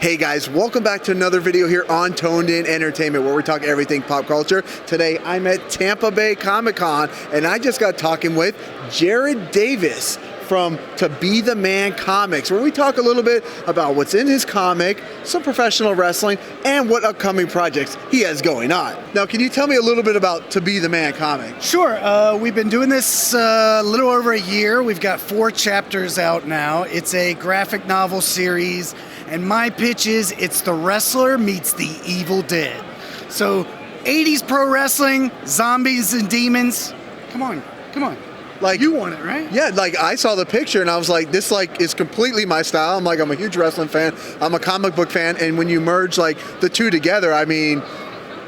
Hey guys, welcome back to another video here on Toned In Entertainment, where we talk everything pop culture. Today I'm at Tampa Bay Comic Con and I just got talking with JAred Tavis from To Be The Man Comics, where we talk a little bit about what's in his comic, some professional wrestling, and what upcoming projects he has going on. Now, can you tell me a little bit about To Be The Man Comics? Sure. We've been doing this a little over a year. We've got 4 chapters out now. It's a graphic novel series, and my pitch is it's the wrestler meets the Evil Dead. So, 80s pro wrestling, zombies and demons. Come on. Like, you want it, right? Yeah, like I saw the picture and I was like, this is completely my style. I'm a huge wrestling fan. I'm a comic book fan, and when you merge like the two together, I mean,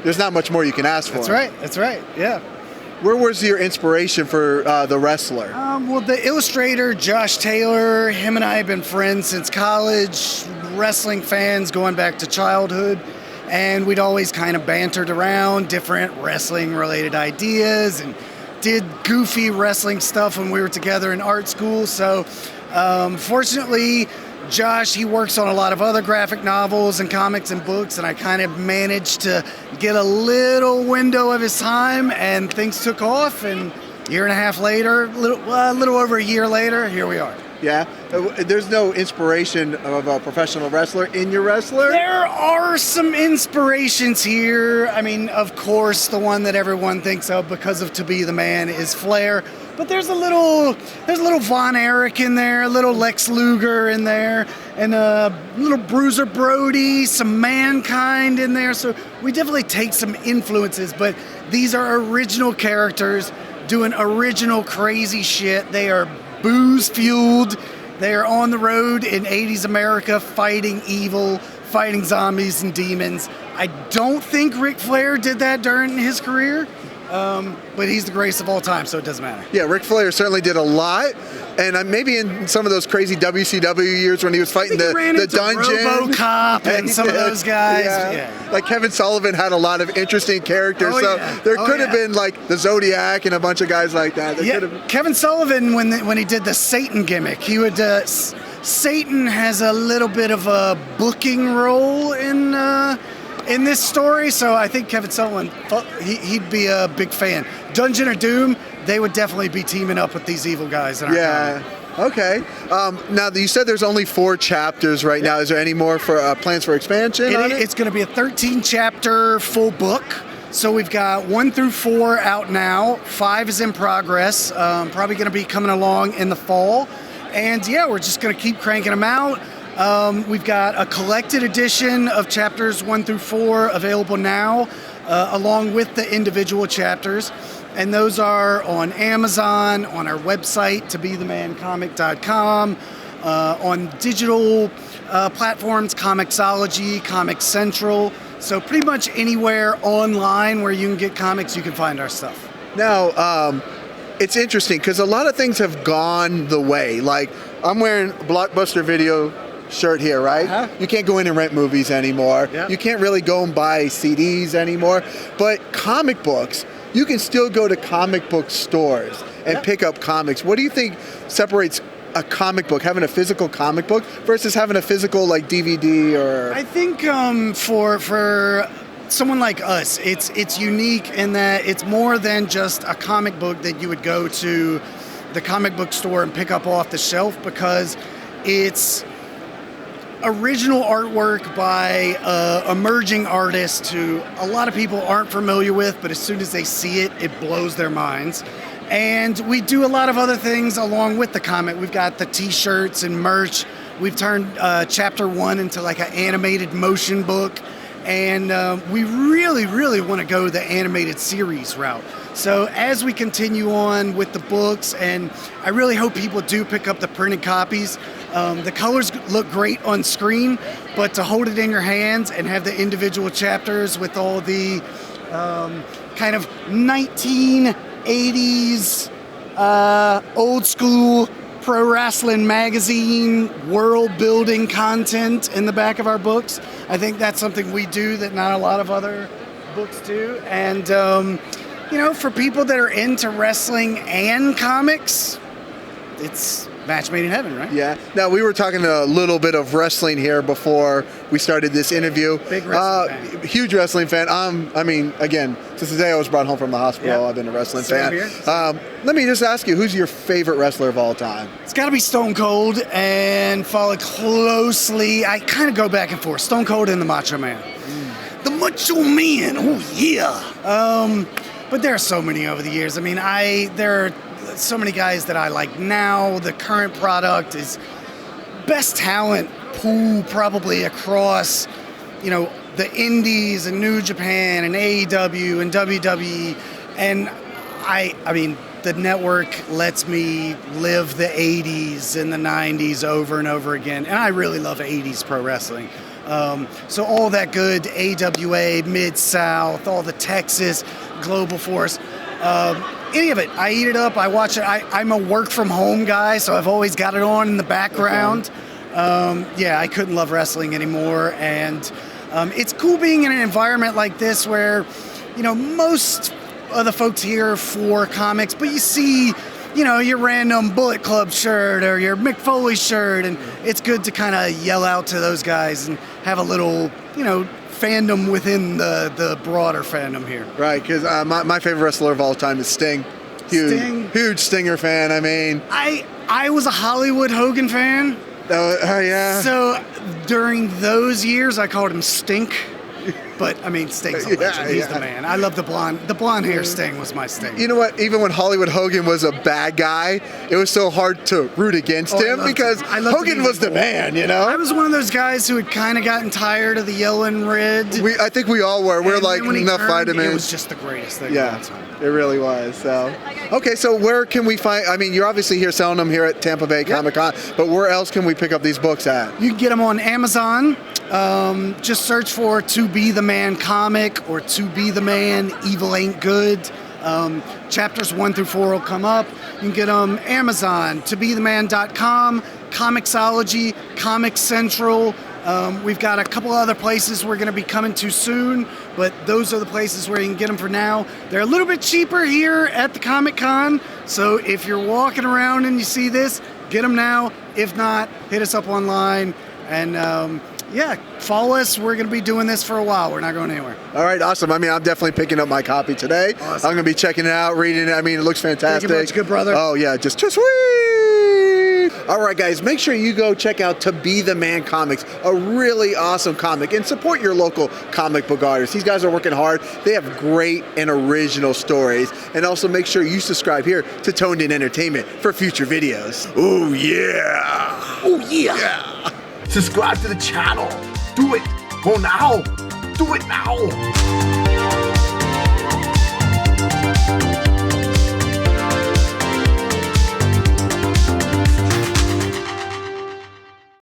there's not much more you can ask for. That's right. Yeah. Where was your inspiration for the wrestler? Well, the illustrator, Josh Taylor, him and I have been friends since college, wrestling fans going back to childhood, and we'd always kind of bantered around different wrestling-related ideas and did goofy wrestling stuff when we were together in art school. So fortunately, Josh, he works on a lot of other graphic novels and comics and books, and I kind of managed to get a little window of his time, and things took off, and a year and a half later, a little over a year later, here we are. Yeah? There's no inspiration of a professional wrestler in your wrestler? There are some inspirations here. I mean, of course, the one that everyone thinks of because of To Be The Man is Flair. But there's a little Von Erich in there, a little Lex Luger in there, and a little Bruiser Brody, some Mankind in there. So we definitely take some influences, but these are original characters doing original crazy shit. They are booze-fueled. They are on the road in 80s America fighting evil, fighting zombies and demons. I don't think Ric Flair did that during his career. But he's the greatest of all time, so it doesn't matter. Yeah, Ric Flair certainly did a lot, and maybe in some of those crazy WCW years when he was fighting the dungeon. RoboCop and some of those guys. Yeah. Like Kevin Sullivan had a lot of interesting characters, there could have been like the Zodiac and a bunch of guys like that. Kevin Sullivan, when he did the Satan gimmick, he would. Satan has a little bit of a booking role in this story, so I think Kevin Sullivan, he'd be a big fan. Dungeon or Doom, they would definitely be teaming up with these evil guys in our comic. Okay. Now, you said there's only 4 chapters right now. Is there any more for plans for expansion on it? It's going to be a 13-chapter full book. So we've got 1 through 4 out now. 5 is in progress. Probably going to be coming along in the fall. And yeah, we're just going to keep cranking them out. We've got a collected edition of chapters 1 through 4 available now, along with the individual chapters. And those are on Amazon, on our website, tobethemancomic.com, on digital platforms, Comixology, Comic Central. So pretty much anywhere online where you can get comics, you can find our stuff. Now, it's interesting because a lot of things have gone the way. Like, I'm wearing a Blockbuster Video shirt here, right? Uh-huh. You can't go in and rent movies anymore. Yep. You can't really go and buy CDs anymore. But comic books, you can still go to comic book stores and pick up comics. What do you think separates a comic book, having a physical comic book, versus having a physical like DVD or? I think for someone like us, it's unique in that it's more than just a comic book that you would go to the comic book store and pick up off the shelf, because it's original artwork by emerging artists who a lot of people aren't familiar with, but as soon as they see it, it blows their minds. And we do a lot of other things along with the comic. We've got the t-shirts and merch. We've turned chapter 1 into like an animated motion book. And we really, really want to go the animated series route. So as we continue on with the books, and I really hope people do pick up the printed copies. The colors look great on screen, but to hold it in your hands and have the individual chapters with all the kind of 1980s old school pro wrestling magazine world building content in the back of our books, I think that's something we do that not a lot of other books do. And for people that are into wrestling and comics, it's match made in heaven, right? Yeah. Now, we were talking a little bit of wrestling here before we started this interview. Big wrestling fan. Huge wrestling fan. I mean, again, since the day I was brought home from the hospital, Yeah. I've been a wrestling Same fan. here. Let me just ask you, who's your favorite wrestler of all time? It's got to be Stone Cold, and follow closely. I kind of go back and forth. Stone Cold and the Macho Man. The Macho Man, oh yeah. But there are so many over the years. I mean, there are so many guys that I like now. The current product is best talent pool probably across, the Indies and New Japan and AEW and WWE. And I mean, the network lets me live the 80s and the 90s over and over again. And I really love 80s pro wrestling. So all that good AWA, Mid-South, all the Texas, Global Force, any of it. I eat it up, I watch it. I'm a work from home guy, so I've always got it on in the background. Yeah, I couldn't love wrestling anymore. And it's cool being in an environment like this where, most of the folks here for comics, but you see, your random Bullet Club shirt or your Mick Foley shirt, and it's good to kind of yell out to those guys and have a little, fandom within the broader fandom here. Right, because my favorite wrestler of all time is Sting. Huge Stinger fan. I mean, I was a Hollywood Hogan fan. Yeah. So during those years, I called him Stink. But I mean, Sting's a legend. He's the man. I love the blonde. The blonde hair Sting was my Sting. You know what? Even when Hollywood Hogan was a bad guy, it was so hard to root against him because Hogan was the man. I was one of those guys who had kind of gotten tired of the yellow and red. I think we all were. We're like, enough vitamins. It was just the greatest thing. Yeah, it really was. So, okay, so where can we find? I mean, you're obviously here selling them here at Tampa Bay Comic Con, but where else can we pick up these books at? You can get them on Amazon. Just search for To Be the Man comic or To Be the Man Evil Ain't Good. Chapters 1 through 4 will come up. You can get them Amazon, tobetheman.com, Comixology, Comic Central. We've got a couple other places we're going to be coming to soon, but those are the places where you can get them for now. They're a little bit cheaper here at the Comic Con, so if you're walking around and you see this, get them now. If not, hit us up online and follow us. We're going to be doing this for a while. We're not going anywhere. All right, awesome. I mean, I'm definitely picking up my copy today. Awesome. I'm going to be checking it out, reading it. I mean, it looks fantastic. Thank you much, good brother. Oh, yeah, just sweet. All right, guys, make sure you go check out To Be the Man Comics, a really awesome comic, and support your local comic book artists. These guys are working hard. They have great and original stories. And also make sure you subscribe here to Toned In Entertainment for future videos. Oh, yeah. Oh, yeah. Yeah. Subscribe to the channel. Do it. Go now. Do it now.